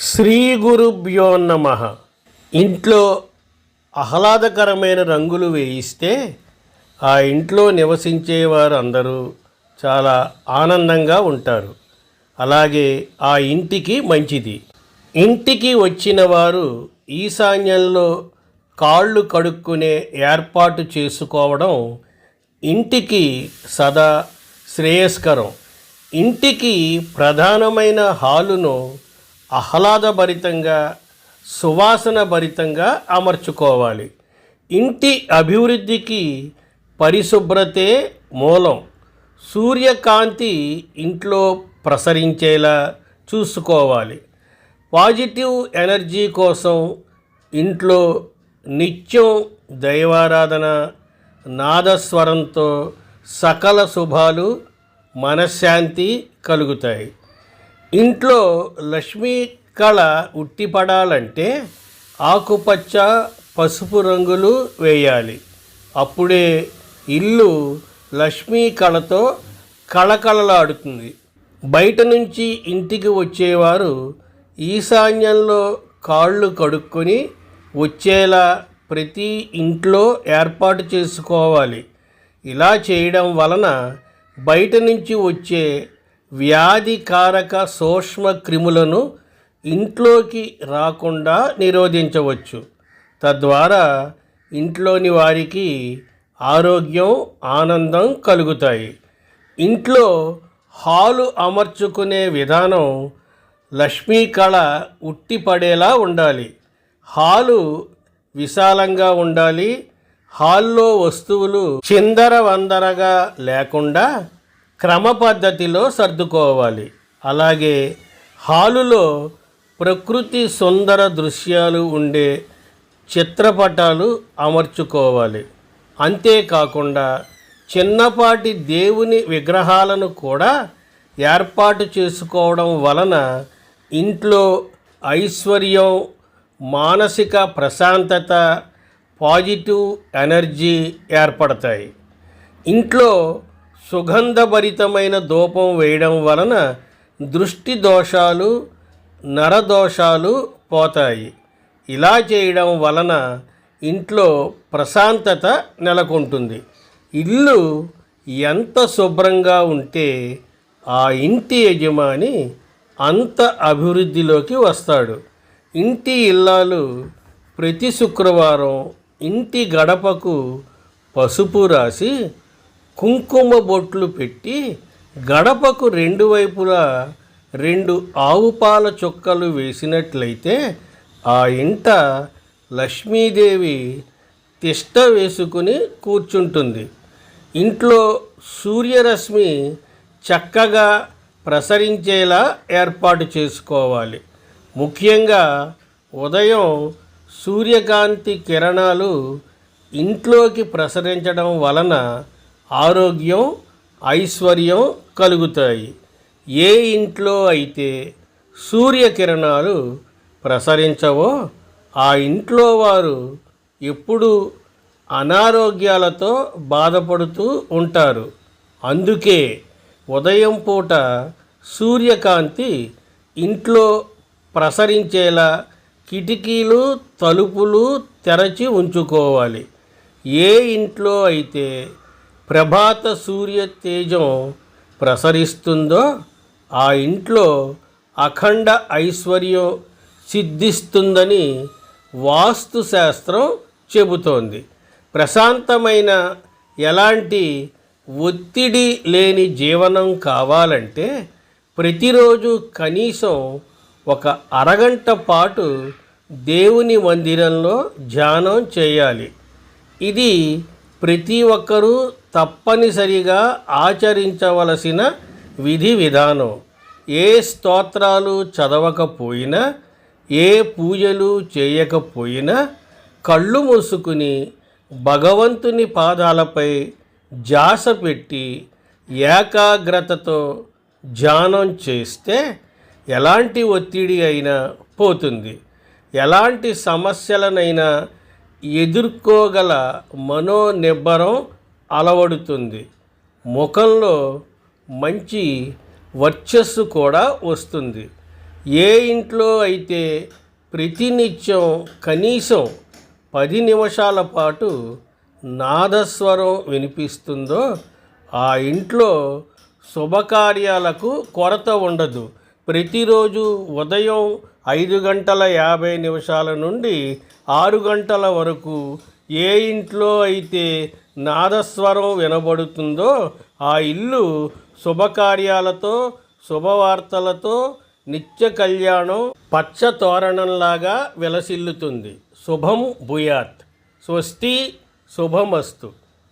శ్రీ గురుభ్యో నమః. ఇంట్లో ఆహ్లాదకరమైన రంగులు వేయిస్తే ఆ ఇంట్లో నివసించే వారు అందరూ చాలా ఆనందంగా ఉంటారు. అలాగే ఆ ఇంటికి మంచిది. ఇంటికి వచ్చిన వారు ఈశాన్యంలో కాళ్ళు కడుక్కునే ఏర్పాటు చేసుకోవడం ఇంటికి సదా శ్రేయస్కరం. ఇంటికి ప్రధానమైన హాలును ఆహ్లాదభరితంగా సువాసన భరితంగా అమర్చుకోవాలి. ఇంటి అభివృద్ధికి పరిశుభ్రతే మూలం. సూర్యకాంతి ఇంట్లో ప్రసరించేలా చూసుకోవాలి. పాజిటివ్ ఎనర్జీ కోసం ఇంట్లో నిత్యం దైవారాధన నాదస్వరంతో సకల శుభాలు మనశ్శాంతి కలుగుతాయి. ఇంట్లో లక్ష్మీ కళ ఉట్టిపడాలంటే ఆకుపచ్చ పసుపు రంగులు వేయాలి. అప్పుడే ఇల్లు లక్ష్మీ కళతో కళకళలాడుతుంది. బయట నుంచి ఇంటికి వచ్చేవారు ఈశాన్యంలో కాళ్ళు కడుక్కొని వచ్చేలా ప్రతి ఇంట్లో ఏర్పాటు చేసుకోవాలి. ఇలా చేయడం వలన బయట నుంచి వచ్చే వ్యాధికారక సూక్ష్మ క్రిములను ఇంట్లోకి రాకుండా నిరోధించవచ్చు. తద్వారా ఇంట్లోని వారికి ఆరోగ్యం ఆనందం కలుగుతాయి. ఇంట్లో హాలు అమర్చుకునే విధానం లక్ష్మీ కళ ఉట్టిపడేలా ఉండాలి. హాలు విశాలంగా ఉండాలి. హాల్లో వస్తువులు చిందరవందరగా లేకుండా క్రమ పద్ధతిలో సర్దుకోవాలి. అలాగే హాలులో ప్రకృతి సుందర దృశ్యాలు ఉండే చిత్రపటాలు అమర్చుకోవాలి. అంతేకాకుండా చిన్నపాటి దేవుని విగ్రహాలను కూడా ఏర్పాటు చేసుకోవడం వలన ఇంట్లో ఐశ్వర్యం, మానసిక ప్రశాంతత, పాజిటివ్ ఎనర్జీ ఏర్పడతాయి. ఇంట్లో సుగంధభరితమైన ధూపం వేయడం వలన దృష్టి దోషాలు, నరదోషాలు పోతాయి. ఇలా చేయడం వలన ఇంట్లో ప్రశాంతత నెలకొంటుంది. ఇల్లు ఎంత శుభ్రంగా ఉంటే ఆ ఇంటి యజమాని అంత అభివృద్ధిలోకి వస్తాడు. ఇంటి ఇల్లాలు ప్రతి శుక్రవారం ఇంటి గడపకు పసుపు రాసి కుంకుమ బొట్లు పెట్టి గడపకు రెండు వైపులా 2 ఆవు పాల చుక్కలు వేసినట్లయితే ఆ ఇంట లక్ష్మీదేవి తిష్ట వేసుకుని కూర్చుంటుంది. ఇంట్లో సూర్యరశ్మి చక్కగా ప్రసరించేలా ఏర్పాటు చేసుకోవాలి. ముఖ్యంగా ఉదయం సూర్యకాంతి కిరణాలు ఇంట్లోకి ప్రసరించడం వలన ఆరోగ్యం, ఐశ్వర్యం కలుగుతాయి. ఏ ఇంట్లో అయితే సూర్యకిరణాలు ప్రసరించవో ఆ ఇంట్లో వారు ఎప్పుడూ అనారోగ్యాలతో బాధపడుతూ ఉంటారు. అందుకే ఉదయం పూట సూర్యకాంతి ఇంట్లో ప్రసరించేలా కిటికీలు, తలుపులు తెరచి ఉంచుకోవాలి. ఏ ఇంట్లో అయితే ప్రభాత సూర్య తేజం ప్రసరిస్తుందో ఆ ఇంట్లో అఖండ ఐశ్వర్యం సిద్ధిస్తుందని వాస్తుశాస్త్రం చెబుతోంది. ప్రశాంతమైన ఎలాంటి ఒత్తిడి లేని జీవనం కావాలంటే ప్రతిరోజు కనీసం ఒక అరగంట పాటు దేవుని మందిరంలో ధ్యానం చేయాలి. ఇది ప్రతి ఒక్కరూ తప్పనిసరిగా ఆచరించవలసిన విధి విధానం. ఏ స్తోత్రాలు చదవకపోయినా, ఏ పూజలు చేయకపోయినా కళ్ళు మూసుకుని భగవంతుని పాదాలపై ధ్యాస పెట్టి ఏకాగ్రతతో ధ్యానం చేస్తే ఎలాంటి ఒత్తిడి అయినా పోతుంది. ఎలాంటి సమస్యలనైనా ఎదుర్కోగల మనోనిబ్బరం అలవడుతుంది. ముఖంలో మంచి వర్చస్సు కూడా వస్తుంది. ఏ ఇంట్లో అయితే ప్రతినిత్యం కనీసం 10 నిమిషాల పాటు నాదస్వరం వినిపిస్తుందో ఆ ఇంట్లో శుభకార్యాలకు కొరత ఉండదు. ప్రతిరోజు ఉదయం 5:50 నుండి 6 గంటల వరకు ఏ ఇంట్లో అయితే నాదస్వరం వినబడుతుందో ఆ ఇల్లు శుభకార్యాలతో, శుభవార్తలతో, నిత్య కళ్యాణం, పచ్చ తోరణంలాగా విలసిల్లుతుంది. శుభం భూయాత్. స్వస్తి. శుభమస్తు.